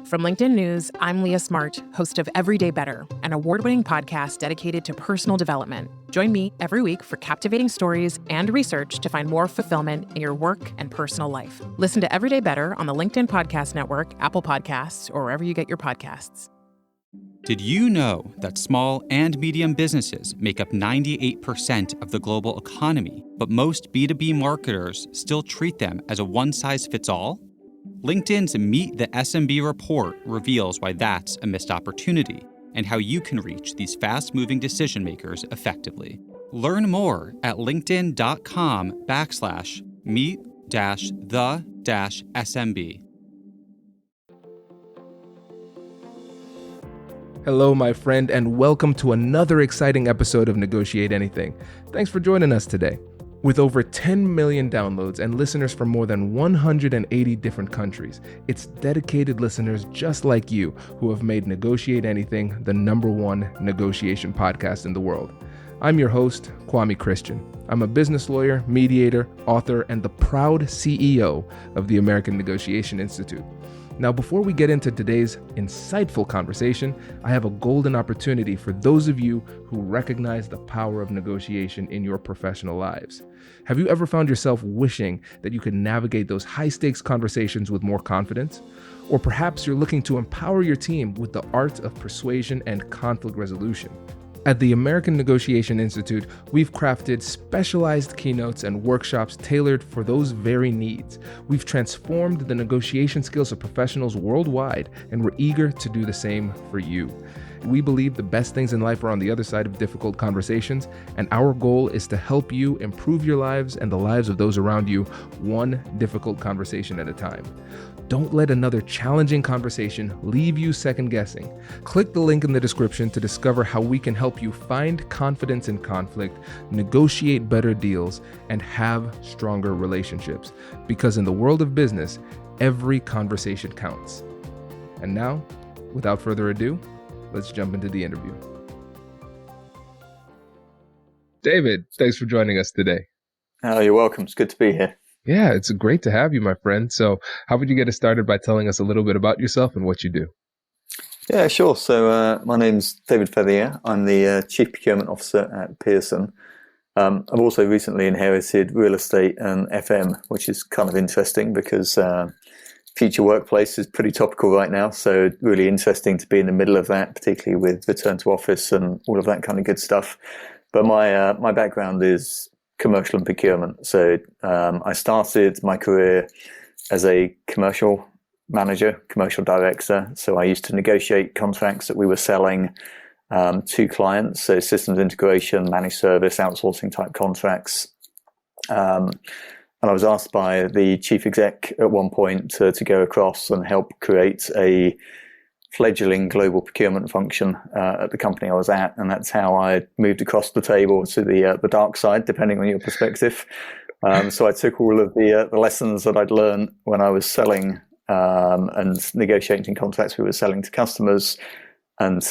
From LinkedIn News, I'm Leah Smart, host of Everyday Better, an award-winning podcast dedicated to personal development. Join me every week for captivating stories and research to find more fulfillment in your work and personal life. Listen to Everyday Better on the LinkedIn Podcast Network, Apple Podcasts, or wherever you get your podcasts. Did you know that small and medium businesses make up 98% of the global economy, but most B2B marketers still treat them as a one-size-fits-all? LinkedIn's Meet the SMB report reveals why that's a missed opportunity and how you can reach these fast-moving decision makers effectively. Learn more at linkedin.com/meet-the-SMB. Hello, my friend, and welcome to another exciting episode of Negotiate Anything. Thanks for joining us today. With over 10 million downloads and listeners from more than 180 different countries, it's dedicated listeners just like you who have made Negotiate Anything the #1 negotiation podcast in the world. I'm your host, Kwame Christian. I'm a business lawyer, mediator, author, and the proud CEO of the American Negotiation Institute. Now, before we get into today's insightful conversation, I have a golden opportunity for those of you who recognize the power of negotiation in your professional lives. Have you ever found yourself wishing that you could navigate those high-stakes conversations with more confidence? Or perhaps you're looking to empower your team with the art of persuasion and conflict resolution. At the American Negotiation Institute, we've crafted specialized keynotes and workshops tailored for those very needs. We've transformed the negotiation skills of professionals worldwide, and we're eager to do the same for you. We believe the best things in life are on the other side of difficult conversations, and our goal is to help you improve your lives and the lives of those around you, one difficult conversation at a time. Don't let another challenging conversation leave you second guessing. Click the link in the description to discover how we can help you find confidence in conflict, negotiate better deals, and have stronger relationships. Because in the world of business, every conversation counts. And now, without further ado, let's jump into the interview. David, thanks for joining us today. Oh, you're welcome. It's good to be here. Yeah, it's great to have you, my friend. So how would you get us started by telling us a little bit about yourself and what you do? Yeah, sure. So my name's David Feavearyear. I'm the Chief Procurement Officer at Pearson. I've also recently inherited real estate and FM, which is kind of interesting because future workplace is pretty topical right now. So really interesting to be in the middle of that, particularly with return to office and all of that kind of good stuff. But my background is commercial and procurement. So I started my career as a commercial manager, commercial director. So I used to negotiate contracts that we were selling to clients. So systems integration, managed service, outsourcing type contracts. And I was asked by the chief exec at one point to go across and help create a fledgling global procurement function at the company I was at, and that's how I moved across the table to the dark side, depending on your perspective. So I took all of the lessons that I'd learned when I was selling and negotiating contracts we were selling to customers, and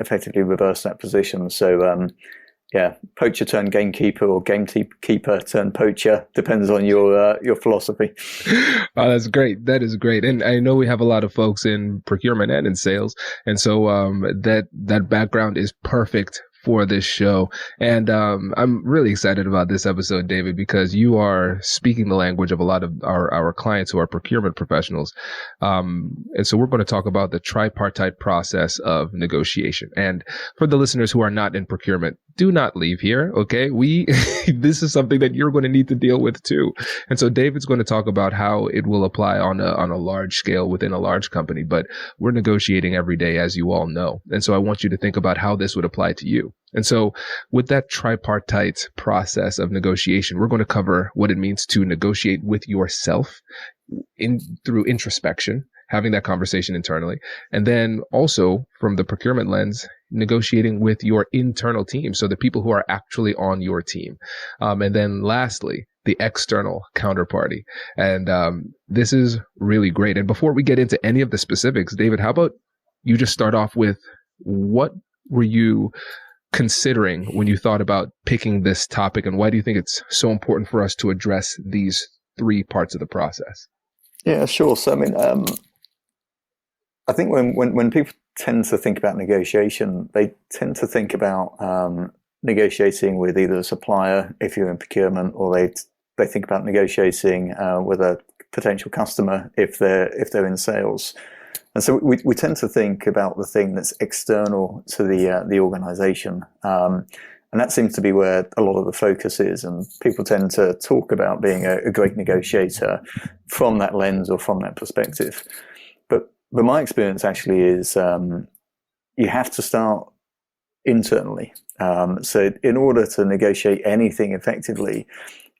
effectively reversed that position. So poacher turned gamekeeper, or gamekeeper turned poacher, depends on your philosophy. Oh, that's great. That is great. And I know we have a lot of folks in procurement and in sales. And so that background is perfect for this show. And I'm really excited about this episode, David, because you are speaking the language of a lot of our clients who are procurement professionals. And so we're going to talk about the tripartite process of negotiation. And for the listeners who are not in procurement, do not leave here, okay? This is something that you're going to need to deal with too. And so David's going to talk about how it will apply on a large scale within a large company, but we're negotiating every day, as you all know. And so I want you to think about how this would apply to you. And so with that tripartite process of negotiation, we're going to cover what it means to negotiate with yourself through introspection, having that conversation internally. And then also from the procurement lens, negotiating with your internal team. So the people who are actually on your team. And then lastly, the external counterparty. And this is really great. And before we get into any of the specifics, David, how about you just start off with what were you considering when you thought about picking this topic, and why do you think it's so important for us to address these three parts of the process? Yeah, sure. So, I mean, I think when people tend to think about negotiation, they tend to think about negotiating with either a supplier if you're in procurement, or they think about negotiating with a potential customer if they're in sales. And so we tend to think about the thing that's external to the organization. And that seems to be where a lot of the focus is. And people tend to talk about being a great negotiator from that lens or from that perspective. But my experience actually is you have to start internally. So in order to negotiate anything effectively,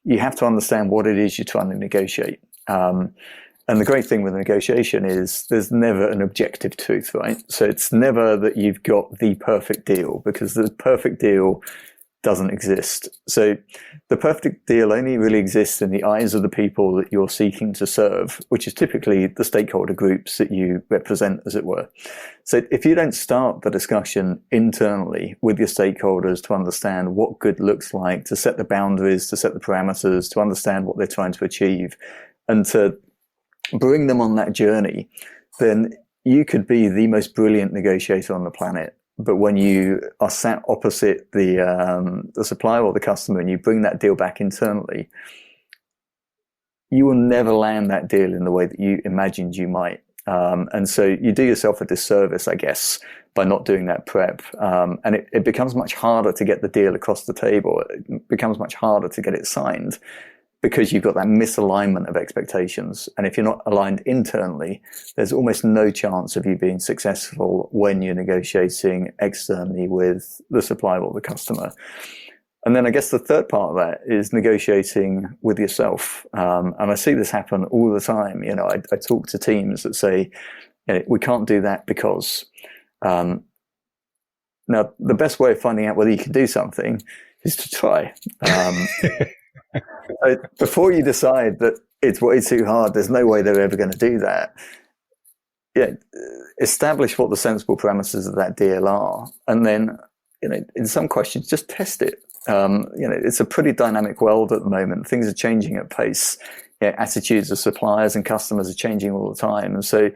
you have to understand what it is you're trying to negotiate. And the great thing with negotiation is there's never an objective truth, right? So it's never that you've got the perfect deal, because the perfect deal doesn't exist. So the perfect deal only really exists in the eyes of the people that you're seeking to serve, which is typically the stakeholder groups that you represent, as it were. So if you don't start the discussion internally with your stakeholders to understand what good looks like, to set the boundaries, to set the parameters, to understand what they're trying to achieve, and to bring them on that journey, then you could be the most brilliant negotiator on the planet. But when you are sat opposite the supplier or the customer and you bring that deal back internally, you will never land that deal in the way that you imagined you might. And so you do yourself a disservice, I guess, by not doing that prep. And it becomes much harder to get the deal across the table. It becomes much harder to get it signed, because you've got that misalignment of expectations. And if you're not aligned internally, there's almost no chance of you being successful when you're negotiating externally with the supplier or the customer. And then I guess the third part of that is negotiating with yourself. And I see this happen all the time. You know, I talk to teams that say, you know, we can't do that because. Now, the best way of finding out whether you can do something is to try. Before you decide that it's way too hard, there's no way they're ever going to do that. Yeah, establish what the sensible parameters of that deal are, and then, you know, in some questions, just test it. You know, it's a pretty dynamic world at the moment. Things are changing at pace. Yeah, attitudes of suppliers and customers are changing all the time, and so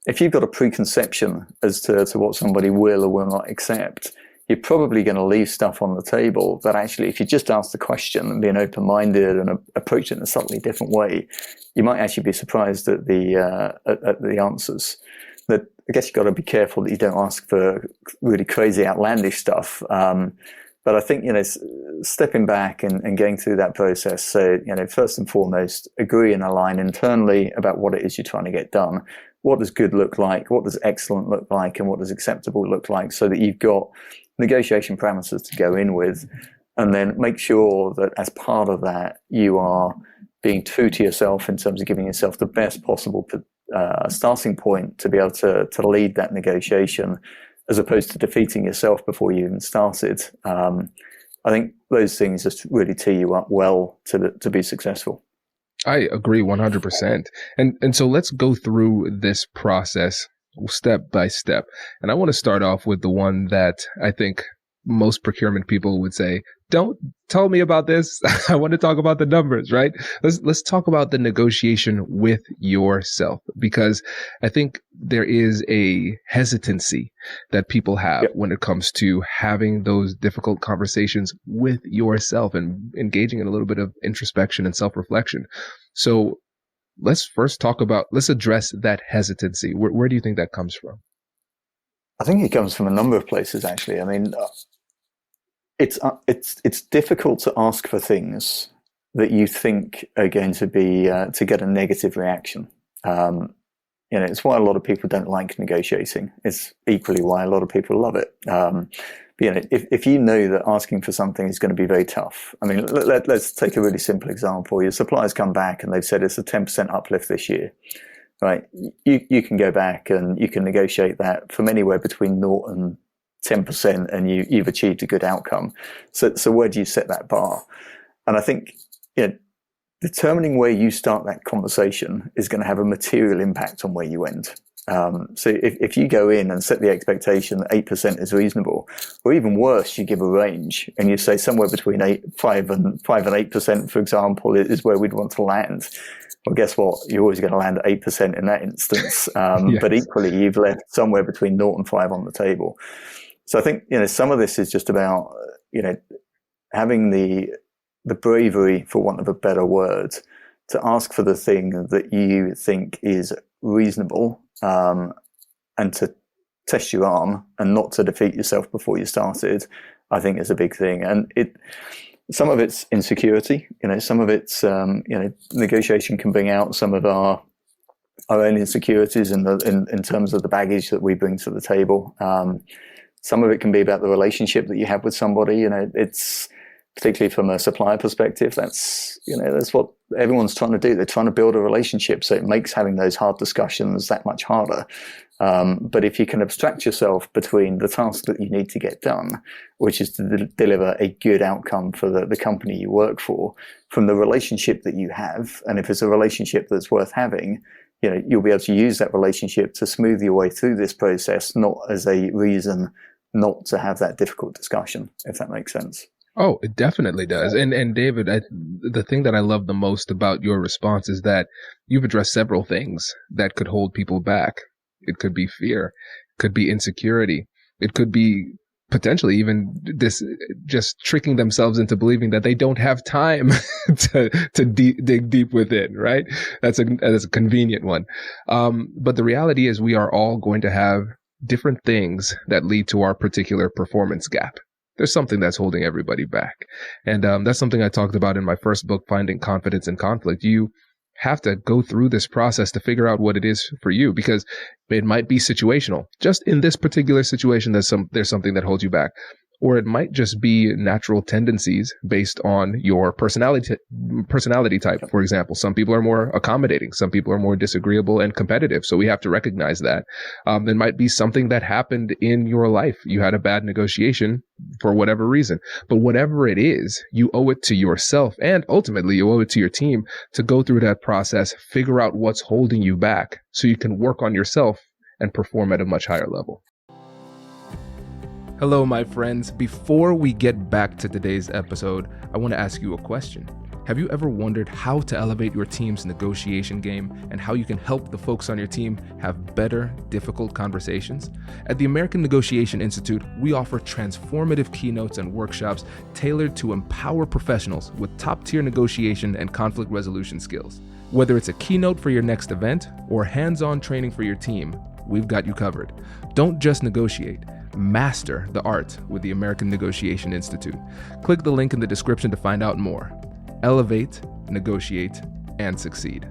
if you've got a preconception as to what somebody will or will not accept, you're probably going to leave stuff on the table that actually, if you just ask the question and being open-minded and approach it in a slightly different way, you might actually be surprised at the answers. But I guess you've got to be careful that you don't ask for really crazy, outlandish stuff. But I think, you know, stepping back and going through that process, so, you know, first and foremost, agree and align internally about what it is you're trying to get done. What does good look like? What does excellent look like? And what does acceptable look like? So that you've got negotiation parameters to go in with, and then make sure that as part of that, you are being true to yourself in terms of giving yourself the best possible starting point to be able to lead that negotiation, as opposed to defeating yourself before you even started. I think those things just really tee you up well to be successful. I agree 100%. And so let's go through this process step by step. And I want to start off with the one that I think most procurement people would say, don't tell me about this. I want to talk about the numbers, right? Let's talk about the negotiation with yourself, because I think there is a hesitancy that people have when it comes to having those difficult conversations with yourself and engaging in a little bit of introspection and self-reflection. So let's address that hesitancy. Where do you think that comes from? I think it comes from a number of places, actually. I mean, it's difficult to ask for things that you think are going to be to get a negative reaction. You know, it's why a lot of people don't like negotiating. It's equally why a lot of people love it. You know, if you know that asking for something is going to be very tough. I mean, let's take a really simple example. Your suppliers come back and they've said it's a 10% uplift this year, right? You can go back and you can negotiate that from anywhere between 0 and 10%, and you've achieved a good outcome. So where do you set that bar? And I think, you know, determining where you start that conversation is going to have a material impact on where you end. So if you go in and set the expectation that 8% is reasonable, or even worse, you give a range and you say somewhere between 5 and 8%, for example, is where we'd want to land. well, guess what? You're always going to land at 8% in that instance. Yes. But equally, you've left somewhere between 0 and 5 on the table. So I think, some of this is just about, having the bravery, for want of a better word, to ask for the thing that you think is reasonable, and to test your arm and not to defeat yourself before you started, I think is a big thing. And some of it's insecurity, some of it's, negotiation can bring out some of our own insecurities in terms of the baggage that we bring to the table. Some of it can be about the relationship that you have with somebody. It's particularly from a supplier perspective. That's what everyone's trying to do. They're trying to build a relationship, so it makes having those hard discussions that much harder. But if you can abstract yourself between the task that you need to get done, which is to deliver a good outcome for the company you work for, from the relationship that you have, and if it's a relationship that's worth having, you'll be able to use that relationship to smooth your way through this process, not as a reason not to have that difficult discussion, if that makes sense. Oh, it definitely does. And David, the thing that I love the most about your response is that you've addressed several things that could hold people back. It could be fear, it could be insecurity, it could be potentially even this just tricking themselves into believing that they don't have time to dig deep within, right? That's a convenient one. But the reality is we are all going to have different things that lead to our particular performance gap. There's something that's holding everybody back. And that's something I talked about in my first book, Finding Confidence in Conflict. You have to go through this process to figure out what it is for you, because it might be situational. Just in this particular situation, there's something that holds you back. Or it might just be natural tendencies based on your personality type. For example, some people are more accommodating. Some people are more disagreeable and competitive. So we have to recognize that. There might be something that happened in your life. You had a bad negotiation for whatever reason. But whatever it is, you owe it to yourself, and ultimately you owe it to your team to go through that process, figure out what's holding you back so you can work on yourself and perform at a much higher level. Hello, my friends. Before we get back to today's episode, I want to ask you a question. Have you ever wondered how to elevate your team's negotiation game and how you can help the folks on your team have better, difficult conversations? At the American Negotiation Institute, we offer transformative keynotes and workshops tailored to empower professionals with top-tier negotiation and conflict resolution skills. Whether it's a keynote for your next event or hands-on training for your team, we've got you covered. Don't just negotiate. Master the art with the American Negotiation Institute. Click the link in the description to find out more. Elevate, negotiate, and succeed.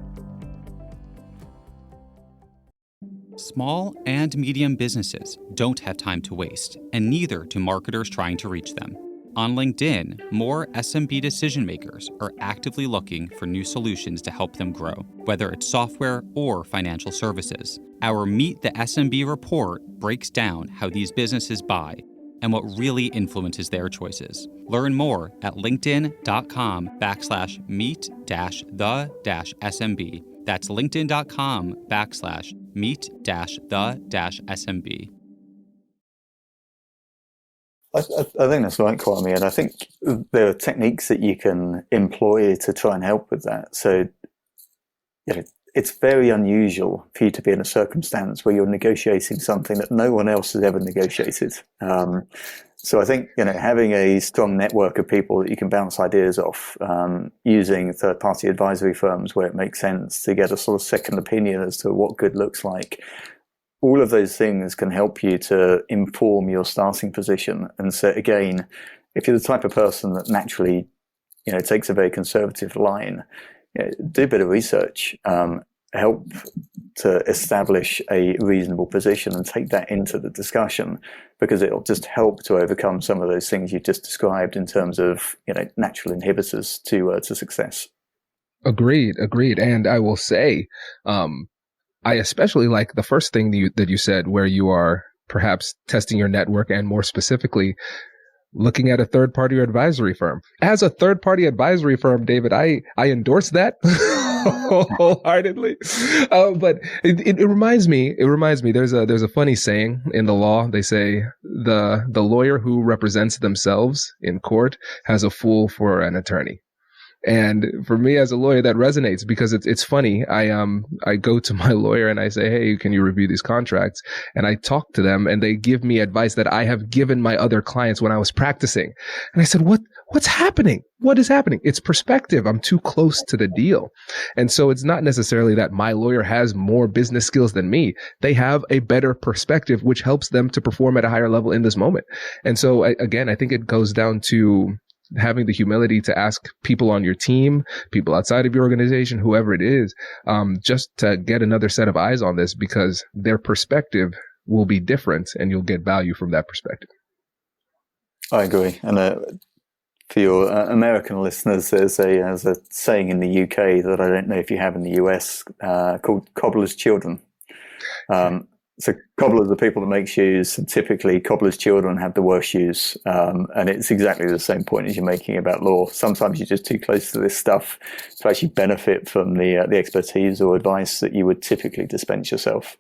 Small and medium businesses don't have time to waste, and neither do marketers trying to reach them. On LinkedIn, more SMB decision makers are actively looking for new solutions to help them grow, whether it's software or financial services. Our Meet the SMB report breaks down how these businesses buy and what really influences their choices. Learn more at linkedin.com/meet-the-SMB. That's linkedin.com/meet-the-SMB. I think that's right, Kwame, and I think there are techniques that you can employ to try and help with that. So, it's very unusual for you to be in a circumstance where you're negotiating something that no one else has ever negotiated. So I think, having a strong network of people that you can bounce ideas off, using third-party advisory firms where it makes sense to get a sort of second opinion as to what good looks like. All of those things can help you to inform your starting position. And so again, if you're the type of person that naturally, takes a very conservative line, do a bit of research, help to establish a reasonable position and take that into the discussion, because it'll just help to overcome some of those things you've just described in terms of, natural inhibitors to success. Agreed. And I will say, I especially like the first thing that you said, where you are perhaps testing your network and more specifically looking at a third-party advisory firm. As a third-party advisory firm, David, I endorse that wholeheartedly. But it reminds me. There's a funny saying in the law. They say the lawyer who represents themselves in court has a fool for an attorney. And for me as a lawyer, that resonates because it's funny. I go to my lawyer and I say, hey, can you review these contracts? And I talk to them and they give me advice that I have given my other clients when I was practicing. And I said, what's happening? What is happening? It's perspective. I'm too close to the deal. And so it's not necessarily that my lawyer has more business skills than me. They have a better perspective, which helps them to perform at a higher level in this moment. And so again, I think it goes down to having the humility to ask people on your team, people outside of your organization, whoever it is, just to get another set of eyes on this, because their perspective will be different and you'll get value from that perspective. I agree. And for your American listeners, there's a saying in the UK that I don't know if you have in the US called cobbler's children. So cobblers are people that make shoes, and typically cobblers' children have the worst shoes. And it's exactly the same point as you're making about law. Sometimes you're just too close to this stuff to actually benefit from the expertise or advice that you would typically dispense yourself.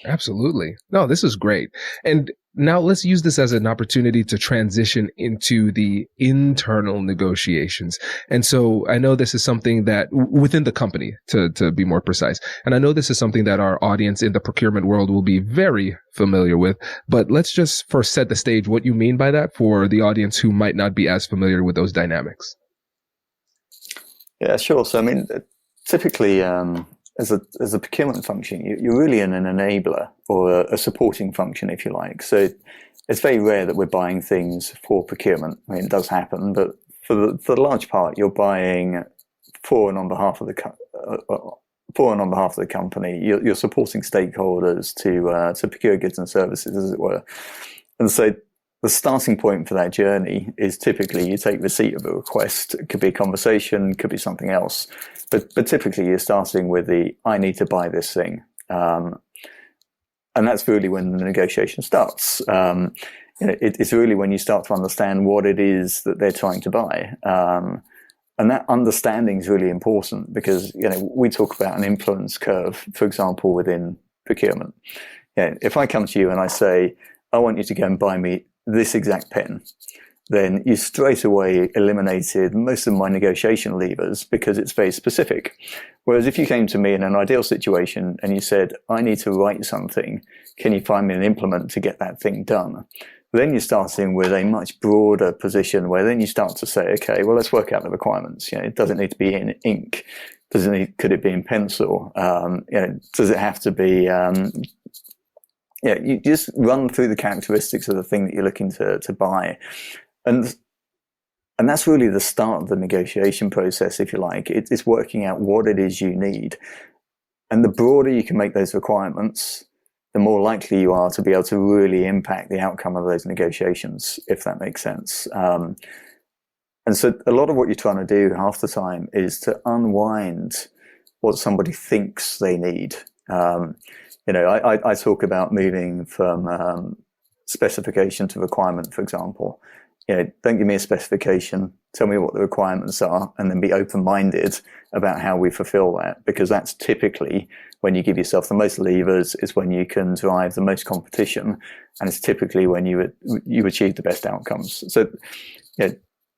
Absolutely. No, this is great. And now let's use this as an opportunity to transition into the internal negotiations. And so I know this is something that within the company, to be more precise, and I know this is something that our audience in the procurement world will be very familiar with, but let's just first set the stage what you mean by that for the audience who might not be as familiar with those dynamics. Yeah, sure. So, I mean, typically, as a procurement function, you're really an enabler or a supporting function, if you like. So it's very rare that we're buying things for procurement. I mean, it does happen, but for the large part, you're buying for and on behalf of the company. You're supporting stakeholders to procure goods and services, as it were. And so the starting point for that journey is typically you take receipt of a request. It could be a conversation, could be something else. But typically you're starting with I need to buy this thing. And that's really when the negotiation starts. It's really when you start to understand what it is that they're trying to buy. And that understanding is really important because, we talk about an influence curve, for example, within procurement. If I come to you and I say, I want you to go and buy me this exact pen, then you straight away eliminated most of my negotiation levers because it's very specific. Whereas if you came to me in an ideal situation and you said, I need to write something, can you find me an implement to get that thing done? Then you're starting with a much broader position where then you start to say, okay, well, let's work out the requirements. It doesn't need to be in ink. Could it be in pencil? Does it have to be, you just run through the characteristics of the thing that you're looking to buy. And that's really the start of the negotiation process, if you like. It's working out what it is you need. And the broader you can make those requirements, the more likely you are to be able to really impact the outcome of those negotiations, if that makes sense. And so a lot of what you're trying to do half the time is to unwind what somebody thinks they need. I talk about moving from specification to requirement, for example. Don't give me a specification, tell me what the requirements are, and then be open-minded about how we fulfill that, because that's typically when you give yourself the most levers, is when you can drive the most competition, and it's typically when you achieve the best outcomes. So,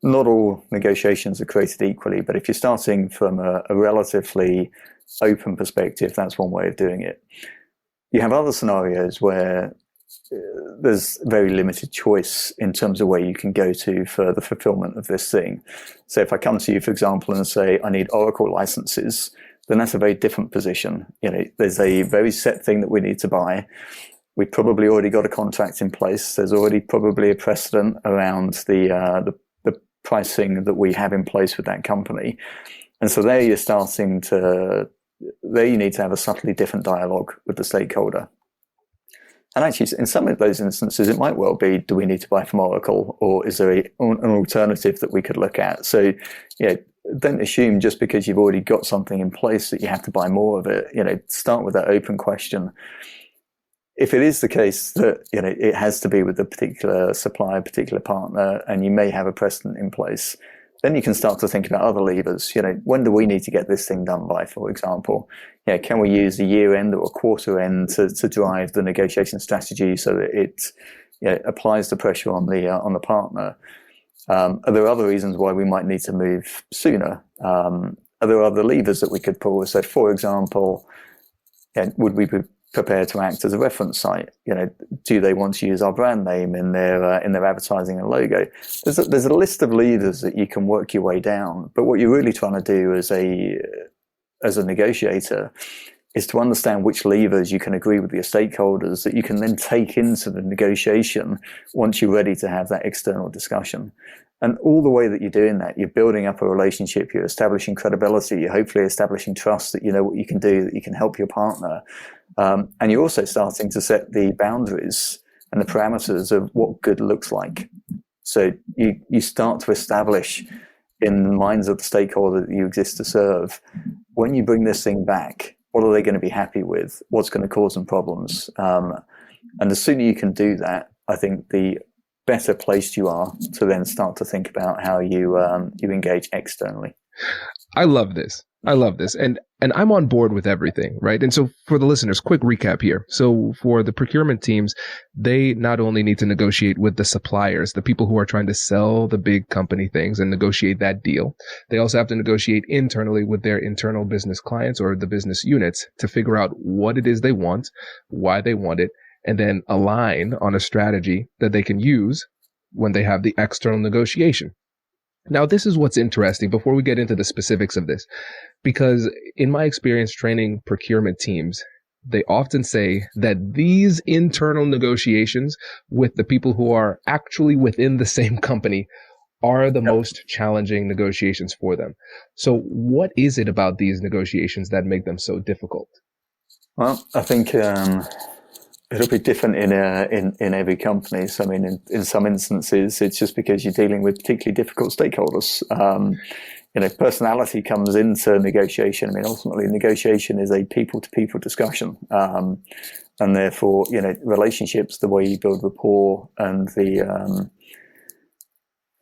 not all negotiations are created equally, but if you're starting from a relatively open perspective, that's one way of doing it. You have other scenarios where there's very limited choice in terms of where you can go to for the fulfillment of this thing. So if I come to you, for example, and say, I need Oracle licenses, then that's a very different position. There's a very set thing that we need to buy. We've probably already got a contract in place. There's already probably a precedent around the pricing that we have in place with that company. And so there you need to have a subtly different dialogue with the stakeholder. And actually, in some of those instances, it might well be, do we need to buy from Oracle, or is there an alternative that we could look at? So, don't assume just because you've already got something in place that you have to buy more of it. Start with that open question. If it is the case that, it has to be with a particular supplier, particular partner, and you may have a precedent in place, then you can start to think about other levers. When do we need to get this thing done by, for example? Can we use a year end or a quarter end to drive the negotiation strategy so that it applies the pressure on the partner? Are there other reasons why we might need to move sooner? Are there other levers that we could pull? So, for example, would we be prepared to act as a reference site? Do they want to use our brand name in their advertising and logo? There's a list of levers that you can work your way down. But what you're really trying to do as a negotiator is to understand which levers you can agree with your stakeholders that you can then take into the negotiation once you're ready to have that external discussion. And all the way that you're doing that, you're building up a relationship, you're establishing credibility, you're hopefully establishing trust that you know what you can do, that you can help your partner. And you're also starting to set the boundaries and the parameters of what good looks like. So you start to establish in the minds of the stakeholder that you exist to serve, when you bring this thing back, what are they going to be happy with? What's going to cause them problems? And the sooner you can do that, I think the better placed you are to then start to think about how you engage externally. I love this. And I'm on board with everything, right? And so for the listeners, quick recap here. So for the procurement teams, they not only need to negotiate with the suppliers, the people who are trying to sell the big company things and negotiate that deal. They also have to negotiate internally with their internal business clients or the business units to figure out what it is they want, why they want it, and then align on a strategy that they can use when they have the external negotiation. Now, this is what's interesting before we get into the specifics of this, because in my experience training procurement teams, they often say that these internal negotiations with the people who are actually within the same company are the most challenging negotiations for them. So what is it about these negotiations that make them so difficult? Well, I think it'll be different in every company. So, I mean, in some instances, it's just because you're dealing with particularly difficult stakeholders. Personality comes into negotiation. I mean, ultimately, negotiation is a people-to-people discussion. And therefore, relationships, the way you build rapport and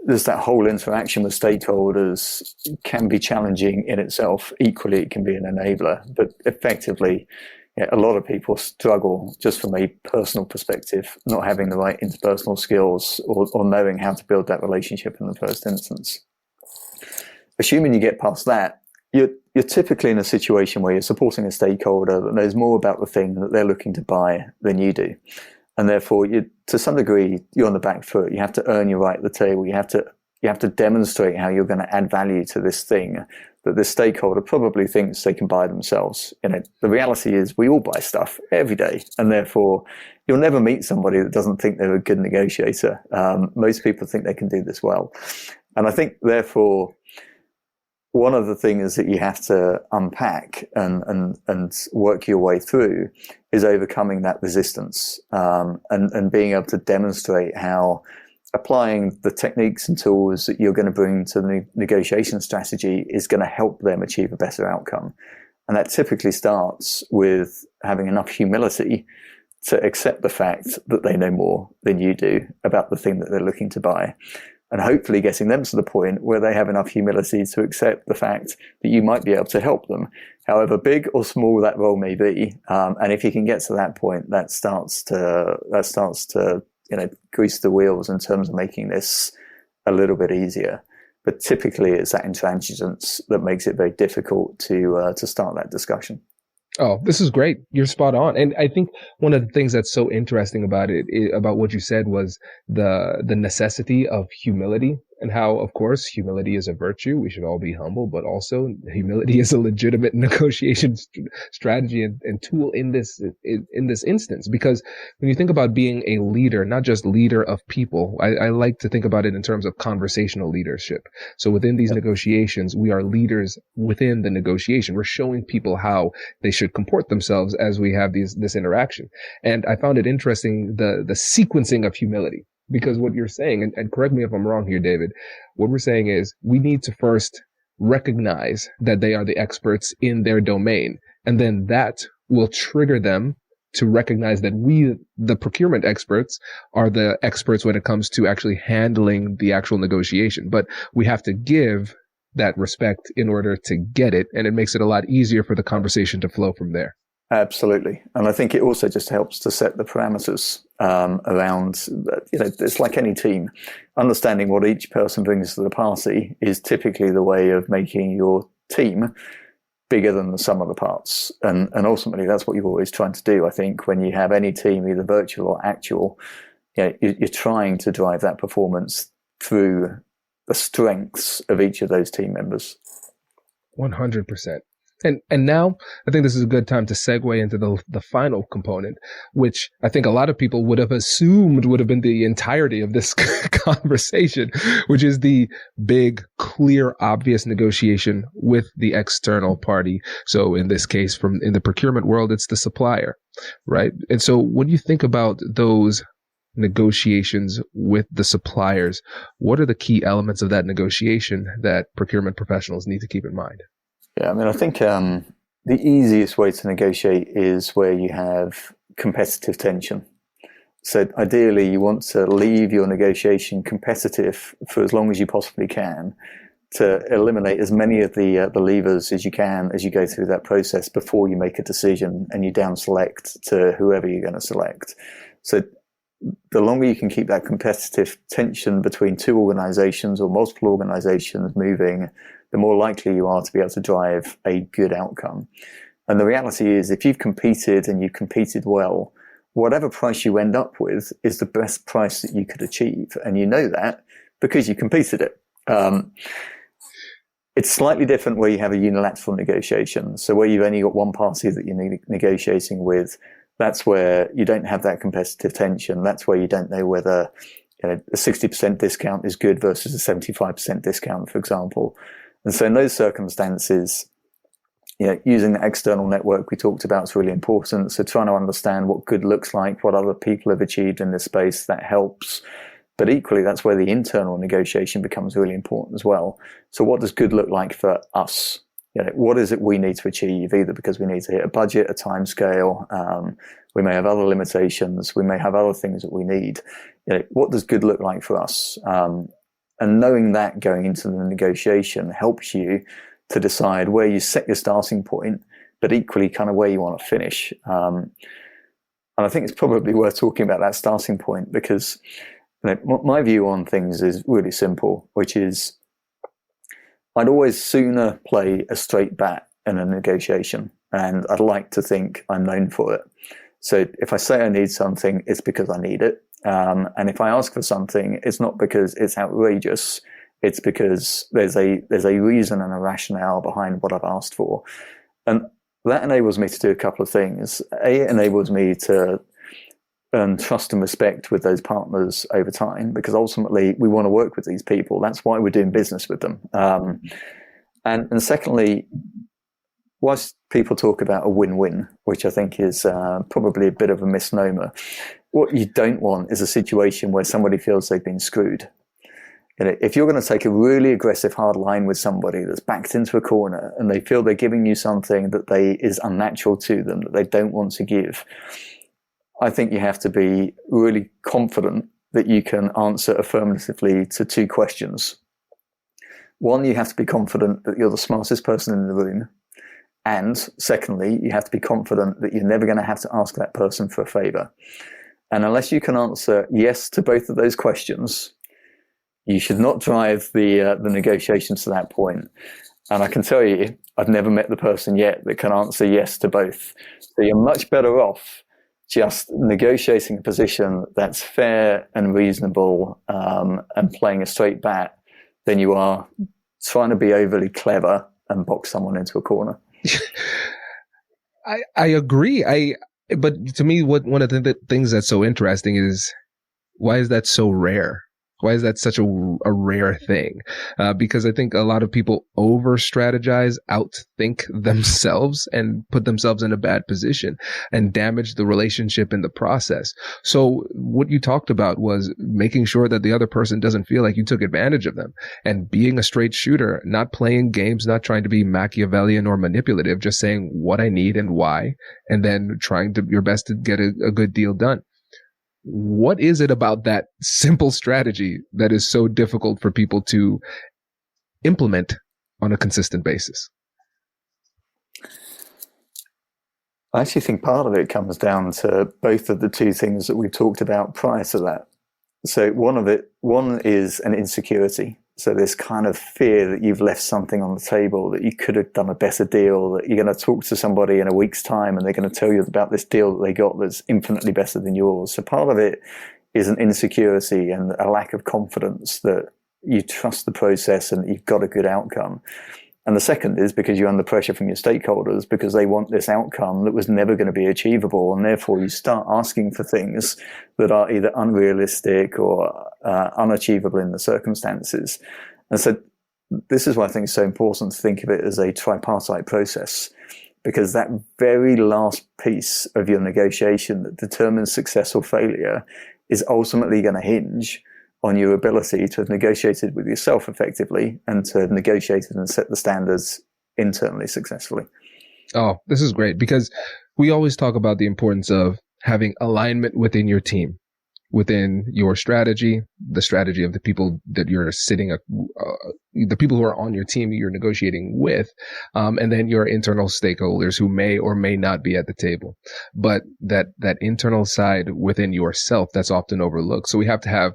there's that whole interaction with stakeholders can be challenging in itself. Equally, it can be an enabler. But effectively, a lot of people struggle just from a personal perspective, not having the right interpersonal skills or knowing how to build that relationship in the first instance. Assuming you get past that, you're typically in a situation where you're supporting a stakeholder that knows more about the thing that they're looking to buy than you do. And therefore, to some degree, you're on the back foot. You have to earn your right at the table. You have to demonstrate how you're going to add value to this thing that this stakeholder probably thinks they can buy themselves. The reality is we all buy stuff every day, and therefore you'll never meet somebody that doesn't think they're a good negotiator. Most people think they can do this well. And I think, therefore, one of the things that you have to unpack and work your way through is overcoming that resistance and being able to demonstrate how applying the techniques and tools that you're going to bring to the negotiation strategy is going to help them achieve a better outcome. And that typically starts with having enough humility to accept the fact that they know more than you do about the thing that they're looking to buy. And hopefully getting them to the point where they have enough humility to accept the fact that you might be able to help them, however big or small that role may be. And if you can get to that point, that starts to grease the wheels in terms of making this a little bit easier. But typically, it's that intransigence that makes it very difficult to start that discussion. Oh, this is great. You're spot on. And I think one of the things that's so interesting about about what you said was the necessity of humility and how, of course, humility is a virtue. We should all be humble, but also humility is a legitimate negotiation strategy and tool in this instance. Because when you think about being a leader, not just leader of people, I like to think about it in terms of conversational leadership. So within these negotiations, we are leaders within the negotiation. We're showing people how they should comport themselves as we have this interaction. And I found it interesting, the sequencing of humility. Because what you're saying, and correct me if I'm wrong here, David, what we're saying is we need to first recognize that they are the experts in their domain. And then that will trigger them to recognize that we, the procurement experts, are the experts when it comes to actually handling the actual negotiation. But we have to give that respect in order to get it. And it makes it a lot easier for the conversation to flow from there. Absolutely. And I think it also just helps to set the parameters around, it's like any team. Understanding what each person brings to the party is typically the way of making your team bigger than the sum of the parts. And ultimately, that's what you're always trying to do, I think, when you have any team, either virtual or actual. You're trying to drive that performance through the strengths of each of those team members. 100%. And now I think this is a good time to segue into the final component, which I think a lot of people would have assumed would have been the entirety of this conversation, which is the big, clear, obvious negotiation with the external party. So in this case, in the procurement world, it's the supplier, right? And so when you think about those negotiations with the suppliers, what are the key elements of that negotiation that procurement professionals need to keep in mind? Yeah, I mean, I think the easiest way to negotiate is where you have competitive tension. So ideally, you want to leave your negotiation competitive for as long as you possibly can to eliminate as many of the levers as you can as you go through that process before you make a decision and you down select to whoever you're going to select. So the longer you can keep that competitive tension between two organizations or multiple organizations moving, the more likely you are to be able to drive a good outcome. And the reality is, if you've competed and you've competed well, whatever price you end up with is the best price that you could achieve. And you know that because you competed it. It's slightly different where you have a unilateral negotiation. So where you've only got one party that you're negotiating with, that's where you don't have that competitive tension. That's where you don't know whether a 60% discount is good versus a 75% discount, for example. And so in those circumstances, using the external network we talked about is really important. So trying to understand what good looks like, what other people have achieved in this space, that helps. But equally, that's where the internal negotiation becomes really important as well. So what does good look like for us? What is it we need to achieve, either because we need to hit a budget, a time scale, we may have other limitations, we may have other things that we need. What does good look like for us? And knowing that going into the negotiation helps you to decide where you set your starting point, but equally kind of where you want to finish. And I think it's probably worth talking about that starting point because my view on things is really simple, which is I'd always sooner play a straight bat in a negotiation, and I'd like to think I'm known for it. So if I say I need something, it's because I need it. And if I ask for something, it's not because it's outrageous. It's because there's a reason and a rationale behind what I've asked for. And that enables me to do a couple of things. It enables me to earn trust and respect with those partners over time, because ultimately we want to work with these people. That's why we're doing business with them. And secondly, whilst people talk about a win-win, which I think is probably a bit of a misnomer, what you don't want is a situation where somebody feels they've been screwed. If you're going to take a really aggressive hard line with somebody that's backed into a corner and they feel they're giving you something that is unnatural to them, that they don't want to give, I think you have to be really confident that you can answer affirmatively to two questions. One, you have to be confident that you're the smartest person in the room. And secondly, you have to be confident that you're never going to have to ask that person for a favor. And unless you can answer yes to both of those questions, you should not drive the negotiations to that point. And I can tell you, I've never met the person yet that can answer yes to both. So you're much better off just negotiating a position that's fair and reasonable and playing a straight bat than you are trying to be overly clever and box someone into a corner. I agree. But to me, one of the things that's so interesting is, why is that so rare? Why is that such a rare thing? Because I think a lot of people over-strategize, outthink themselves, and put themselves in a bad position and damage the relationship in the process. So what you talked about was making sure that the other person doesn't feel like you took advantage of them, and being a straight shooter, not playing games, not trying to be Machiavellian or manipulative, just saying what I need and why, and then trying your best to get a good deal done. What is it about that simple strategy that is so difficult for people to implement on a consistent basis? I actually think part of it comes down to both of the two things that we talked about prior to that. So one is an insecurity. So this kind of fear that you've left something on the table, that you could have done a better deal, that you're going to talk to somebody in a week's time and they're going to tell you about this deal that they got that's infinitely better than yours. So part of it is an insecurity and a lack of confidence that you trust the process and you've got a good outcome. And the second is because you're under pressure from your stakeholders because they want this outcome that was never going to be achievable. And therefore you start asking for things that are either unrealistic or unachievable in the circumstances. And so this is why I think it's so important to think of it as a tripartite process, because that very last piece of your negotiation that determines success or failure is ultimately going to hinge on your ability to have negotiated with yourself effectively and to have negotiated and set the standards internally successfully. Oh, this is great, because we always talk about the importance of having alignment within your team, within your strategy, the strategy of the people that you're the people who are on your team you're negotiating with, and then your internal stakeholders who may or may not be at the table. But that internal side within yourself, that's often overlooked. So we have to have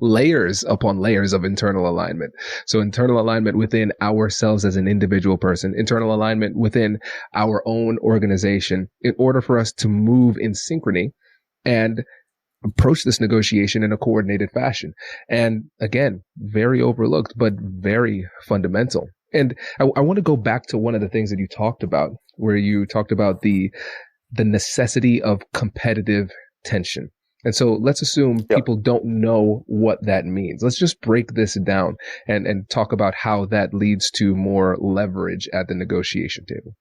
layers upon layers of internal alignment. So internal alignment within ourselves as an individual person, internal alignment within our own organization, in order for us to move in synchrony and approach this negotiation in a coordinated fashion. And again, very overlooked, but very fundamental. And I want to go back to one of the things that you talked about, where you talked about the necessity of competitive tension. And so let's assume people don't know what that means. Let's just break this down and talk about how that leads to more leverage at the negotiation table.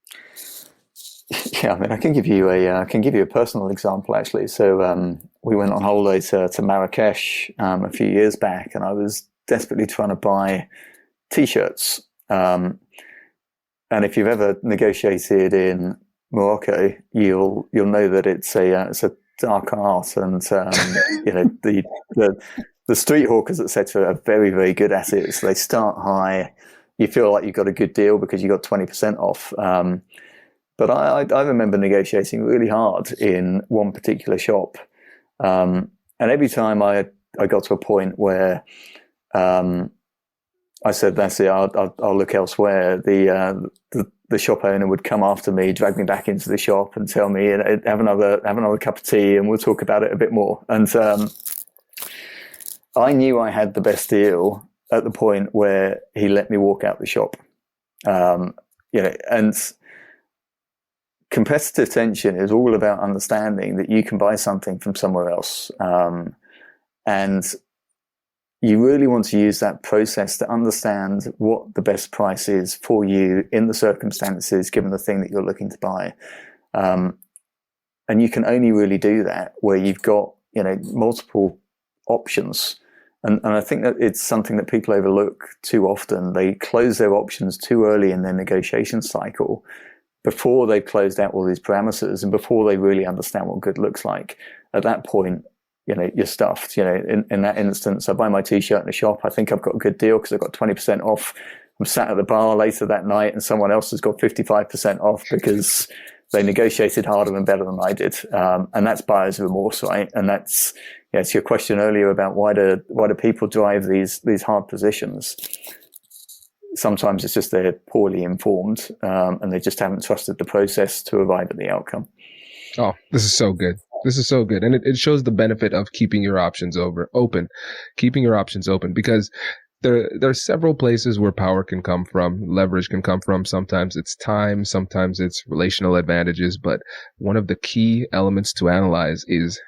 Yeah, I mean, I can give you a personal example actually. So we went on holiday to Marrakesh a few years back, and I was desperately trying to buy T-shirts. And if you've ever negotiated in Morocco, you'll know that it's a dark art, and the street hawkers, etc., are very, very good at it. So they start high. You feel like you've got a good deal because you got 20% off. But I remember negotiating really hard in one particular shop, and every time I got to a point where I said, "That's it, I'll look elsewhere," the shop owner would come after me, drag me back into the shop and tell me, have another cup of tea and we'll talk about it a bit more. And I knew I had the best deal at the point where he let me walk out the shop. And competitive tension is all about understanding that you can buy something from somewhere else. And you really want to use that process to understand what the best price is for you in the circumstances, given the thing that you're looking to buy. And you can only really do that where you've got, multiple options. And I think that it's something that people overlook too often. They close their options too early in their negotiation cycle before they've closed out all these parameters and before they really understand what good looks like. At that point, you're stuffed. In that instance, I buy my T-shirt in a shop. I think I've got a good deal because I've got 20% off. I'm sat at the bar later that night and someone else has got 55% off because they negotiated harder and better than I did. And that's buyer's remorse, right? And that's, it's your question earlier about why do people drive these hard positions? Sometimes it's just they're poorly informed and they just haven't trusted the process to arrive at the outcome. Oh, this is so good. This is so good. And it shows the benefit of keeping your options open, because there are several places where power can come from, leverage can come from. Sometimes it's time, sometimes it's relational advantages. But one of the key elements to analyze is,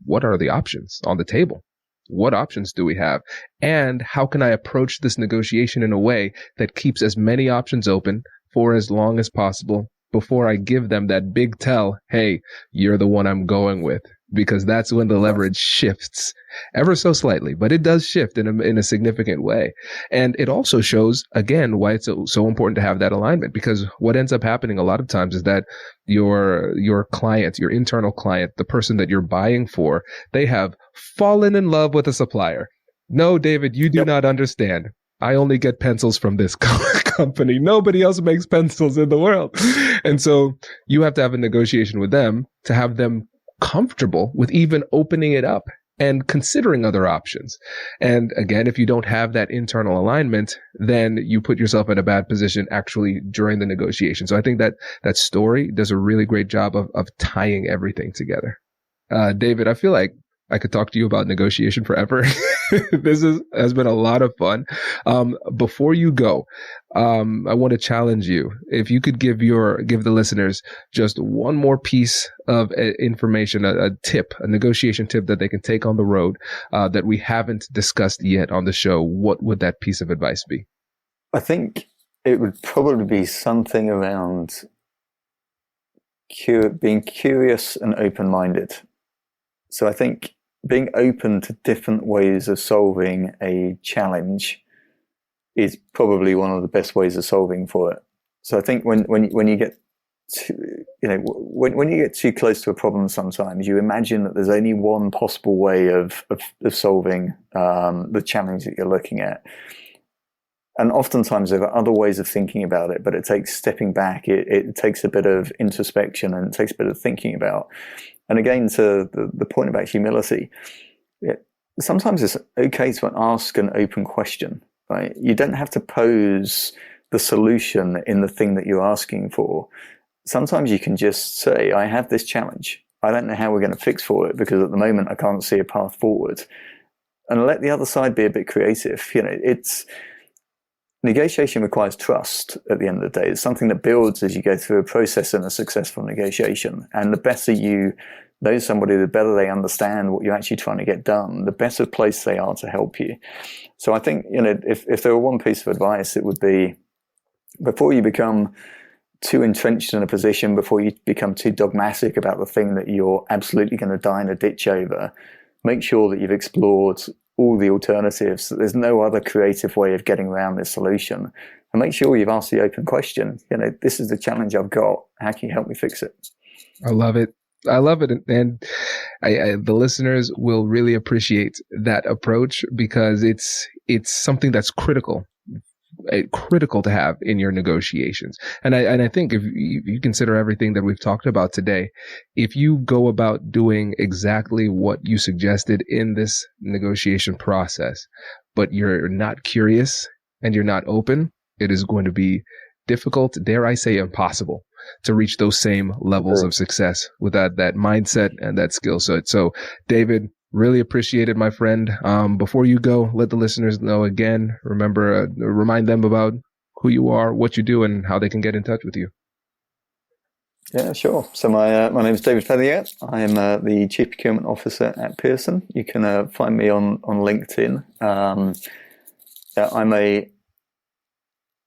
what are the options on the table? What options do we have? And how can I approach this negotiation in a way that keeps as many options open for as long as possible before I give them that big tell, hey, you're the one I'm going with? Because that's when the leverage shifts ever so slightly, but it does shift in a significant way. And it also shows, again, why it's so important to have that alignment, because what ends up happening a lot of times is that your client, your internal client, the person that you're buying for, they have fallen in love with a supplier. No, David, you do not understand. I only get pencils from this company. Nobody else makes pencils in the world. And so you have to have a negotiation with them to have them comfortable with even opening it up and considering other options. And again, if you don't have that internal alignment, then you put yourself in a bad position actually during the negotiation. So I think that story does a really great job of tying everything together. David, I feel like I could talk to you about negotiation forever. This has been a lot of fun. Before you go, I want to challenge you. If you could give the listeners just one more piece of information, a tip, a negotiation tip that they can take on the road that we haven't discussed yet on the show, what would that piece of advice be? I think it would probably be something around being curious and open-minded. So I think being open to different ways of solving a challenge is probably one of the best ways of solving for it. So I think when you get when you get too close to a problem, sometimes you imagine that there's only one possible way of solving the challenge that you're looking at. And oftentimes there are other ways of thinking about it, but it takes stepping back. It takes a bit of introspection, and it takes a bit of thinking about. And again, to the point about humility, sometimes it's okay to ask an open question, right? You don't have to pose the solution in the thing that you're asking for. Sometimes you can just say, I have this challenge. I don't know how we're going to fix for it because at the moment I can't see a path forward. And let the other side be a bit creative. Negotiation requires trust at the end of the day. It's something that builds as you go through a process in a successful negotiation. And the better you know somebody, the better they understand what you're actually trying to get done, the better place they are to help you. So I think, if there were one piece of advice, it would be, before you become too entrenched in a position, before you become too dogmatic about the thing that you're absolutely going to die in a ditch over, make sure that you've explored all the alternatives, that there's no other creative way of getting around this solution. And make sure you've asked the open question, this is the challenge I've got. How can you help me fix it? I love it. And the listeners will really appreciate that approach, because it's something that's critical to have in your negotiations. And I think if you consider everything that we've talked about today, if you go about doing exactly what you suggested in this negotiation process, but you're not curious and you're not open, it is going to be difficult, dare I say impossible, to reach those same levels of success with that mindset and that skill set. So David, really appreciate it, my friend. Before you go, let the listeners know again, remind them about who you are, what you do, and how they can get in touch with you. Yeah, sure. So my name is David Feavearyear. I am the Chief Procurement Officer at Pearson. You can find me on LinkedIn. I'm a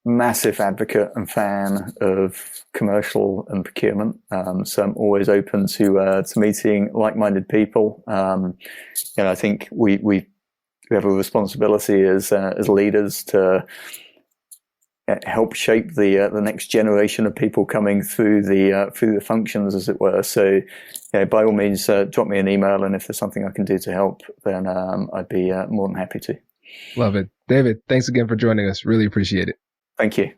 massive advocate and fan of commercial and procurement. So I'm always open to meeting like-minded people. I think we have a responsibility as leaders to help shape the next generation of people coming through the functions, as it were. So, by all means, drop me an email, and if there's something I can do to help, then I'd be more than happy to. Love it, David. Thanks again for joining us. Really appreciate it. Thank you.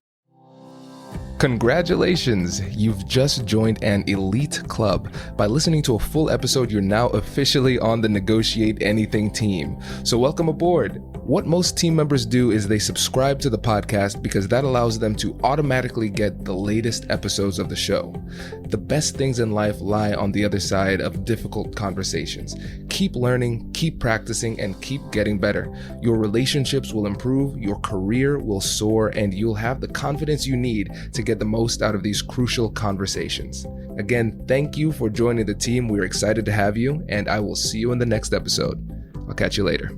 Congratulations! You've just joined an elite club. By listening to a full episode, you're now officially on the Negotiate Anything team. So welcome aboard. What most team members do is they subscribe to the podcast because that allows them to automatically get the latest episodes of the show. The best things in life lie on the other side of difficult conversations. Keep learning, keep practicing, and keep getting better. Your relationships will improve, your career will soar, and you'll have the confidence you need to get the most out of these crucial conversations. Again, thank you for joining the team. We're excited to have you, and I will see you in the next episode. I'll catch you later.